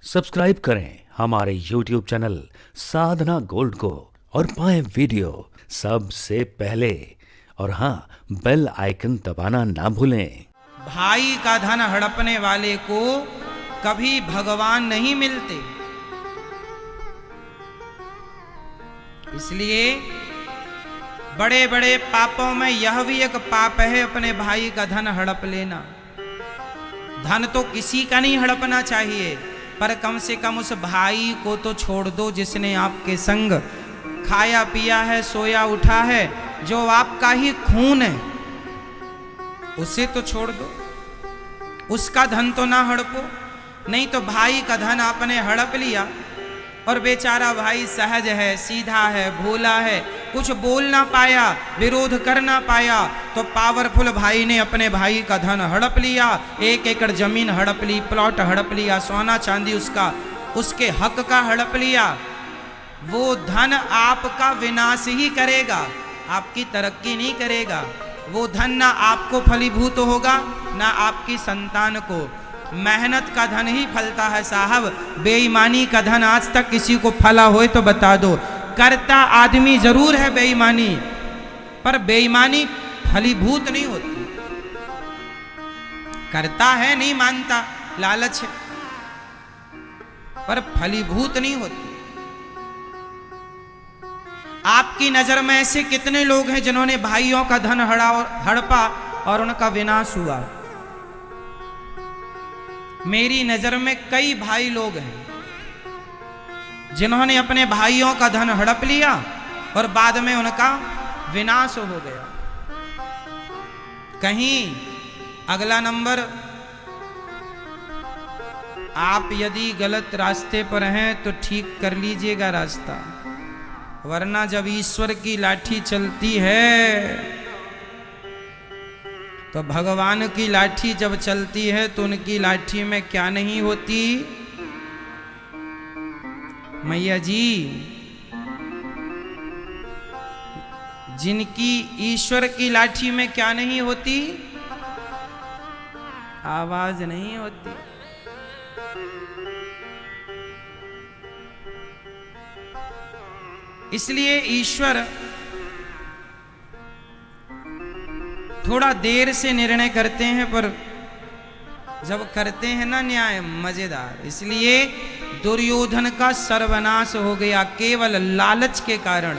Subscribe करें हमारे YouTube channel साधना gold को और पाएं वीडियो सबसे पहले। और हाँ, बेल आइकन दबाना ना भूलें। भाई का धन हड़पने वाले को कभी भगवान नहीं मिलते, इसलिए बड़े बड़े पापों में यह भी एक पाप है अपने भाई का धन हड़प लेना। धन तो किसी का नहीं हड़पना चाहिए, पर कम से कम उस भाई को तो छोड़ दो जिसने आपके संग खाया पिया है, सोया उठा है, जो आपका ही खून है, उसे तो छोड़ दो। उसका धन तो ना हड़पो। नहीं तो भाई का धन आपने हड़प लिया और बेचारा भाई सहज है, सीधा है, भोला है, कुछ बोल ना पाया, विरोध कर ना पाया, तो पावरफुल भाई ने अपने भाई का धन हड़प लिया। 1 एकड़ जमीन हड़प ली, प्लॉट हड़प लिया, सोना चांदी उसके हक का हड़प लिया। वो धन आपका विनाश ही करेगा, आपकी तरक्की नहीं करेगा। वो धन ना आपको फलीभूत होगा ना आपकी संतान को। मेहनत का धन ही फलता है साहब। बेईमानी का धन आज तक किसी को फला होए तो बता दो। करता आदमी जरूर है बेईमानी, पर बेईमानी फलीभूत नहीं होती। करता है, नहीं मानता, लालच है, पर फलीभूत नहीं होती। आपकी नजर में ऐसे कितने लोग हैं जिन्होंने भाइयों का धन हड़पा और उनका विनाश हुआ। मेरी नजर में कई भाई लोग हैं जिन्होंने अपने भाइयों का धन हड़प लिया और बाद में उनका विनाश हो गया। कहीं अगला नंबर, आप यदि गलत रास्ते पर हैं तो ठीक कर लीजिएगा रास्ता, वरना जब ईश्वर की लाठी चलती है तो भगवान की लाठी जब चलती है तो उनकी लाठी में क्या नहीं होती मैया जी। जिनकी ईश्वर की लाठी में क्या नहीं होती, आवाज नहीं होती। इसलिए ईश्वर थोड़ा देर से निर्णय करते हैं, पर जब करते हैं ना न्याय, मजेदार। इसलिए दुर्योधन का सर्वनाश हो गया केवल लालच के कारण।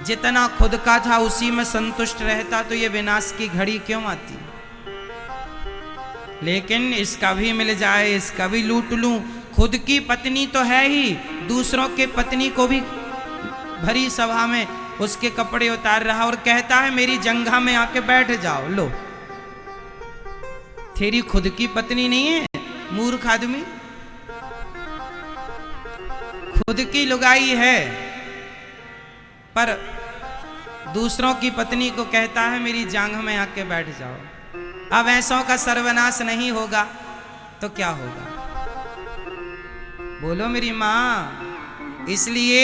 जितना खुद का था उसी में संतुष्ट रहता तो ये विनाश की घड़ी क्यों आती। लेकिन इसका भी मिल जाए, इसका भी लूट लूं। खुद की पत्नी तो है ही, दूसरों के पत्नी को भी भरी सभा में उसके कपड़े उतार रहा और कहता है मेरी जंघा में आके बैठ जाओ। लो, तेरी खुद की पत्नी नहीं है मूर्ख आदमी, खुद की लुगाई है, पर दूसरों की पत्नी को कहता है मेरी जांघ में आके बैठ जाओ। अब ऐसों का सर्वनाश नहीं होगा तो क्या होगा, बोलो मेरी मां। इसलिए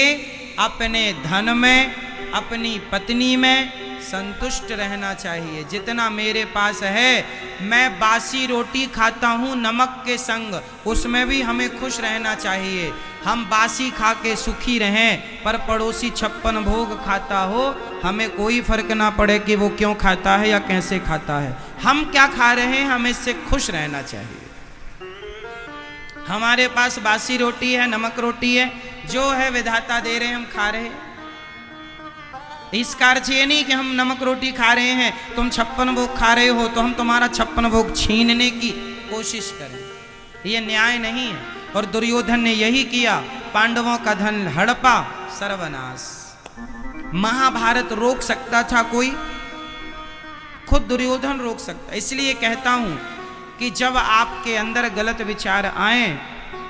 अपने धन में, अपनी पत्नी में संतुष्ट रहना चाहिए। जितना मेरे पास है, मैं बासी रोटी खाता हूं नमक के संग, उसमें भी हमें खुश रहना चाहिए। हम बासी खा के सुखी रहें, पर पड़ोसी 56 भोग खाता हो, हमें कोई फर्क ना पड़े कि वो क्यों खाता है या कैसे खाता है। हम क्या खा रहे हैं, हमें इससे खुश रहना चाहिए। हमारे पास बासी रोटी है, नमक रोटी है, जो है विधाता दे रहे हैं, हम खा रहे हैं। इसका अर्थ ये नहीं कि हम नमक रोटी खा रहे हैं, तुम 56 भोग खा रहे हो तो हम तुम्हारा 56 भोग छीनने की कोशिश करें। ये न्याय नहीं है। और दुर्योधन ने यही किया, पांडवों का धन हड़पा, सर्वनाश। महाभारत रोक सकता था कोई? खुद दुर्योधन रोक सकता। इसलिए कहता हूं कि जब आपके अंदर गलत विचार आए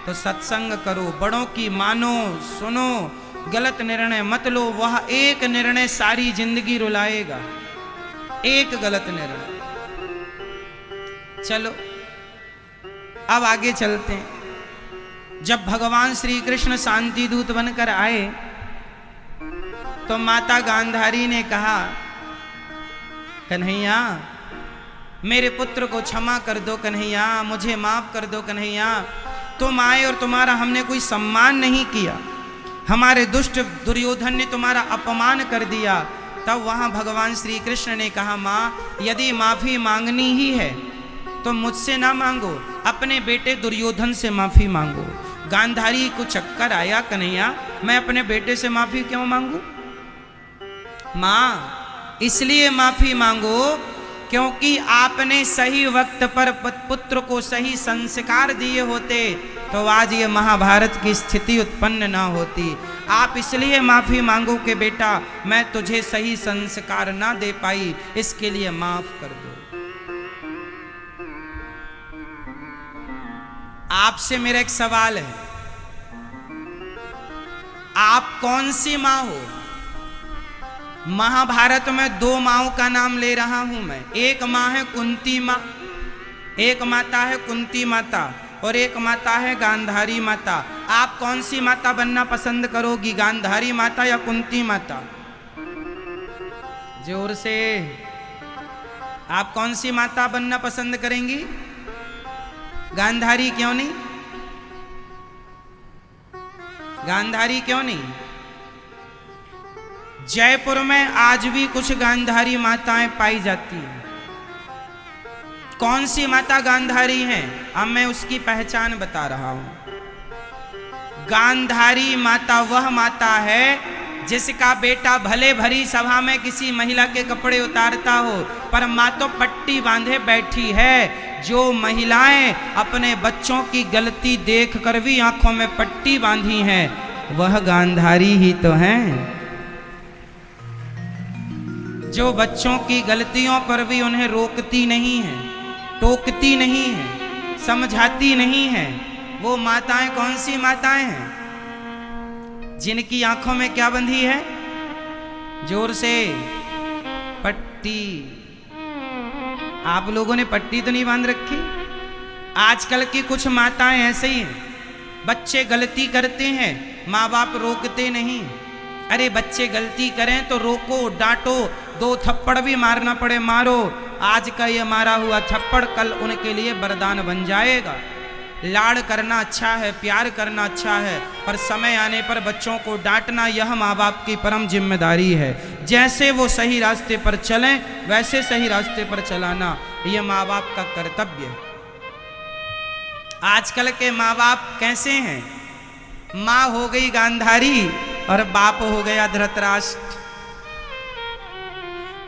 तो सत्संग करो, बड़ों की मानो, सुनो, गलत निर्णय मत लो। वह एक निर्णय सारी जिंदगी रुलाएगा, एक गलत निर्णय। चलो अब आगे चलते हैं। जब भगवान श्री कृष्ण शांति दूत बनकर आए तो माता गांधारी ने कहा, कन्हैया मेरे पुत्र को क्षमा कर दो कन्हैया, मुझे माफ कर दो कन्हैया। तुम आए और तुम्हारा हमने कोई सम्मान नहीं किया, हमारे दुष्ट दुर्योधन ने तुम्हारा अपमान कर दिया। तब वहां भगवान श्री कृष्ण ने कहा, माँ यदि माफी मांगनी ही है तो मुझसे ना मांगो, अपने बेटे दुर्योधन से माफी मांगो। गांधारी को चक्कर आया, कन्हैया मैं अपने बेटे से माफी क्यों मांगू? माँ इसलिए माफी मांगो क्योंकि आपने सही वक्त पर पुत्र को सही संस्कार दिए होते तो आज ये महाभारत की स्थिति उत्पन्न ना होती। आप इसलिए माफी मांगो कि बेटा मैं तुझे सही संस्कार ना दे पाई, इसके लिए माफ कर दो। आपसे मेरा एक सवाल है, आप कौन सी मां हो? महाभारत में दो माओं का नाम ले रहा हूं मैं। एक मां है कुंती मां, एक माता है कुंती माता और एक माता है गांधारी माता। आप कौन सी माता बनना पसंद करोगी, गांधारी माता या कुंती माता? जोर से, आप कौन सी माता बनना पसंद करेंगी? गांधारी क्यों नहीं? गांधारी क्यों नहीं? जयपुर में आज भी कुछ गांधारी माताएं पाई जाती हैं। कौन सी माता गांधारी हैं? अब मैं उसकी पहचान बता रहा हूं। गांधारी माता वह माता है जिसका बेटा भले भरी सभा में किसी महिला के कपड़े उतारता हो पर मां तो पट्टी बांधे बैठी है। जो महिलाएं अपने बच्चों की गलती देख कर भी आंखों में पट्टी बांधी हैं वह गांधारी ही तो हैं। जो बच्चों की गलतियों पर भी उन्हें रोकती नहीं है, टोकती नहीं है, समझाती नहीं है, वो माताएं कौन सी माताएं हैं? जिनकी आंखों में क्या बंधी है? जोर से, पट्टी। आप लोगों ने पट्टी तो नहीं बांध रखी? आजकल की कुछ माताएं ऐसे ही हैं, बच्चे गलती करते हैं माँ बाप रोकते नहीं। अरे बच्चे गलती करें तो रोको, डांटो, दो थप्पड़ भी मारना पड़े मारो। आज का ये मारा हुआ थप्पड़ कल उनके लिए वरदान बन जाएगा। लाड़ करना अच्छा है, प्यार करना अच्छा है, पर समय आने पर बच्चों को डांटना यह माँ बाप की परम जिम्मेदारी है। जैसे वो सही रास्ते पर चलें वैसे सही रास्ते पर चलाना यह माँ बाप का कर्तव्य है। आजकल के माँ बाप कैसे हैं? माँ हो गई गांधारी और बाप हो गया धृतराष्ट्र।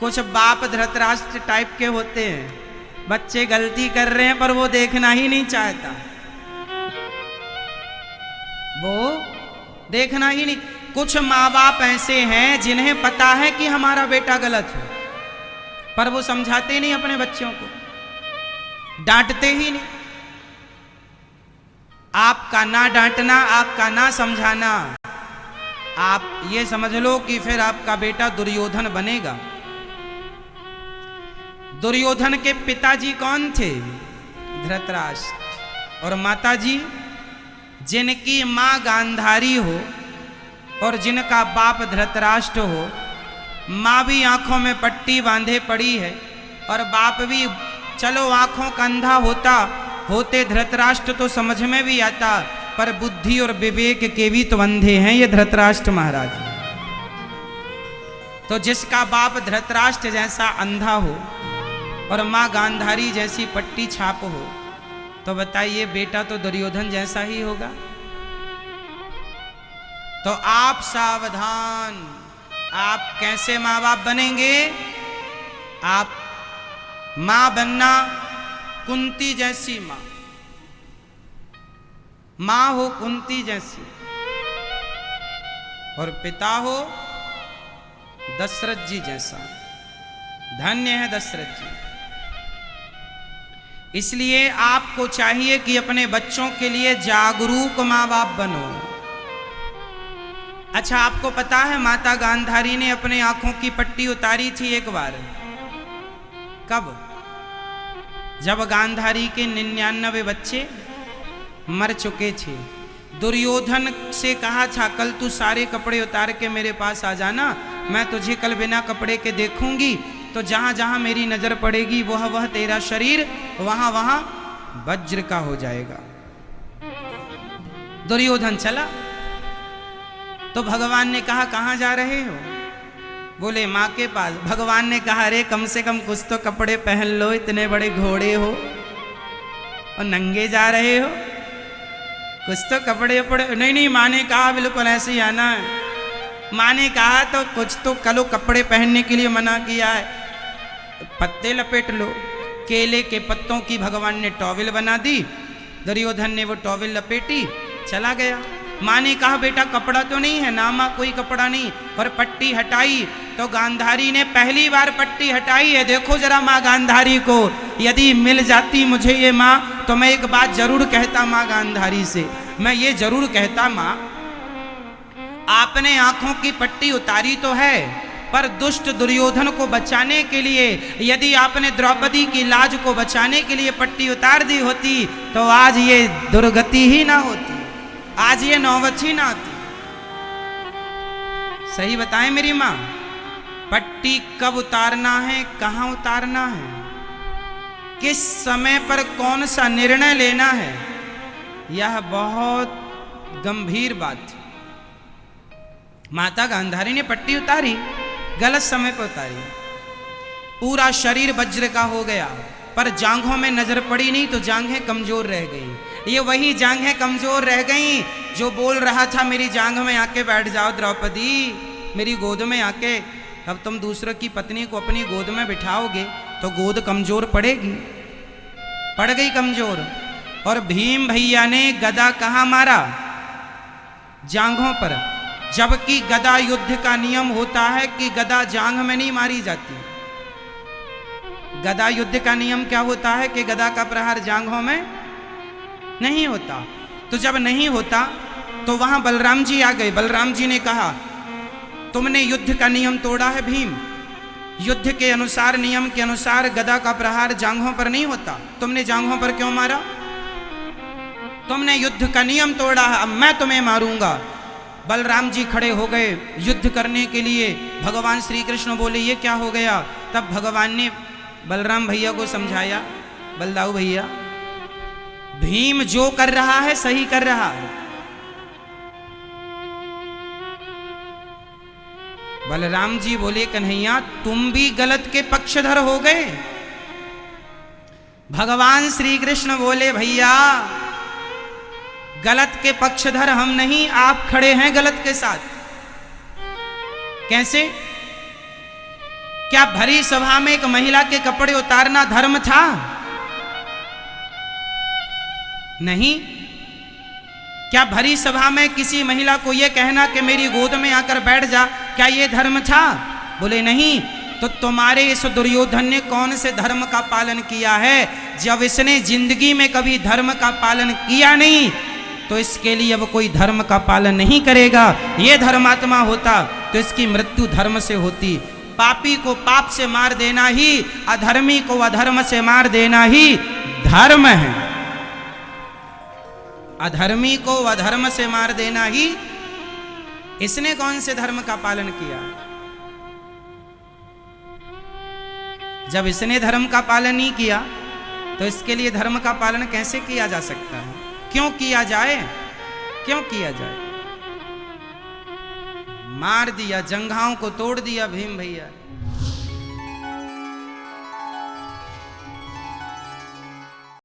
कुछ बाप धृतराष्ट्र टाइप के होते हैं, बच्चे गलती कर रहे हैं पर वो देखना ही नहीं चाहता, वो देखना ही नहीं। कुछ माँ बाप ऐसे हैं जिन्हें पता है कि हमारा बेटा गलत है पर वो समझाते नहीं अपने बच्चों को, डांटते ही नहीं। आपका ना डांटना, आपका ना समझाना, आप ये समझ लो कि फिर आपका बेटा दुर्योधन बनेगा। दुर्योधन के पिताजी कौन थे? धृतराष्ट्र। और माताजी? जिनकी मां गांधारी हो और जिनका बाप धृतराष्ट्र हो। मां भी आंखों में पट्टी बांधे पड़ी है और बाप भी चलो आंखों का अंधा होते धृतराष्ट्र तो समझ में भी आता, पर बुद्धि और विवेक के भी तो अंधे हैं ये धृतराष्ट्र महाराज। तो जिसका बाप धृतराष्ट्र जैसा अंधा हो और मां गांधारी जैसी पट्टी छाप हो तो बताइए बेटा तो दुर्योधन जैसा ही होगा। तो आप सावधान, आप कैसे मां बाप बनेंगे? आप मां बनना कुंती जैसी मां हो कुंती जैसी, और पिता हो दशरथ जी जैसा। धन्य है दशरथ जी। इसलिए आपको चाहिए कि अपने बच्चों के लिए जागरूक मां बाप बनो। अच्छा, आपको पता है माता गांधारी ने अपने आंखों की पट्टी उतारी थी एक बार? कब? जब गांधारी के 99 बच्चे मर चुके थे। दुर्योधन से कहा था कल तू सारे कपड़े उतार के मेरे पास आ जाना, मैं तुझे कल बिना कपड़े के देखूंगी, तो जहां जहां मेरी नजर पड़ेगी वह तेरा शरीर वहां वहां वज्र का हो जाएगा। दुर्योधन चला तो भगवान ने कहा कहाँ जा रहे हो? बोले माँ के पास। भगवान ने कहा अरे कम से कम कुछ तो कपड़े पहन लो, इतने बड़े घोड़े हो और नंगे जा रहे हो, कुछ तो कपड़े उपड़े। नहीं नहीं, माँ ने कहा बिल्कुल ऐसे ही आना है। माँ ने कहा तो कुछ तो कलो, कपड़े पहनने के लिए मना किया है, पत्ते लपेट लो। केले के पत्तों की भगवान ने टॉवेल बना दी, दुर्योधन ने वो टॉवेल लपेटी, चला गया। माँ ने कहा बेटा कपड़ा तो नहीं है? ना माँ कोई कपड़ा नहीं। और पट्टी हटाई तो गांधारी ने पहली बार पट्टी हटाई है। देखो जरा माँ गांधारी को, यदि मिल जाती मुझे ये माँ तो मैं एक बात जरूर कहता माँ गांधारी से, मैं ये जरूर कहता माँ आपने आंखों की पट्टी उतारी तो है, पर दुष्ट दुर्योधन को बचाने के लिए यदि आपने द्रौपदी की लाज को बचाने के लिए पट्टी उतार दी होती तो आज ये दुर्गति ही ना होती, आज ये नौबत ही ना आती। सही बताएं मेरी माँ, पट्टी कब उतारना है, कहां उतारना है, किस समय पर कौन सा निर्णय लेना है, यह बहुत गंभीर बात थी। माता गांधारी ने पट्टी उतारी, गलत समय पर उतारी, पूरा शरीर वज्र का हो गया, पर जांघों में नजर पड़ी नहीं तो जांघें कमजोर रह गई। ये वही जांघें कमजोर रह गई जो बोल रहा था मेरी जांघ में आके बैठ जाओ द्रौपदी, मेरी गोद में आके। अब तुम दूसरों की पत्नी को अपनी गोद में बिठाओगे तो गोद कमजोर पड़ेगी, पड़ गई कमजोर। और भीम भैया ने गदा कहाँ मारा? जांघों पर, जबकि गदा युद्ध का नियम होता है कि गदा जांघ में नहीं मारी जाती। गदा युद्ध का नियम क्या होता है कि गदा का प्रहार जांघों में नहीं होता। तो जब नहीं होता तो वहां बलराम जी आ गए। बलराम जी ने कहा तुमने युद्ध का नियम तोड़ा है भीम, युद्ध के अनुसार, नियम के अनुसार गदा का प्रहार जांघों पर नहीं होता, तुमने जांघों पर क्यों मारा? तुमने युद्ध का नियम तोड़ा है, अब मैं तुम्हें मारूंगा। बलराम जी खड़े हो गए युद्ध करने के लिए। भगवान श्री कृष्ण बोले ये क्या हो गया? तब भगवान ने बलराम भैया को समझाया, बलदाऊ भैया भीम जो कर रहा है सही कर रहा है। बलराम जी बोले कन्हैया तुम भी गलत के पक्षधर हो गए। भगवान श्री कृष्ण बोले भैया गलत के पक्षधर हम नहीं, आप खड़े हैं गलत के साथ। कैसे? क्या भरी सभा में एक महिला के कपड़े उतारना धर्म था? नहीं। क्या भरी सभा में किसी महिला को यह कहना कि मेरी गोद में आकर बैठ जा, क्या यह धर्म था? बोले नहीं। तो तुम्हारे इस दुर्योधन ने कौन से धर्म का पालन किया है? जब इसने जिंदगी में कभी धर्म का पालन किया नहीं तो इसके लिए अब कोई धर्म का पालन नहीं करेगा। ये धर्मात्मा होता तो इसकी मृत्यु धर्म से होती। पापी को पाप से मार देना ही, अधर्मी को अधर्म से मार देना ही धर्म है। अधर्मी को अधर्म से मार देना ही, इसने कौन से धर्म का पालन किया? जब इसने धर्म का पालन नहीं किया तो इसके लिए धर्म का पालन कैसे किया जा सकता है? क्यों किया जाए? क्यों किया जाए? मार दिया, जंघाओं को तोड़ दिया भीम भैया।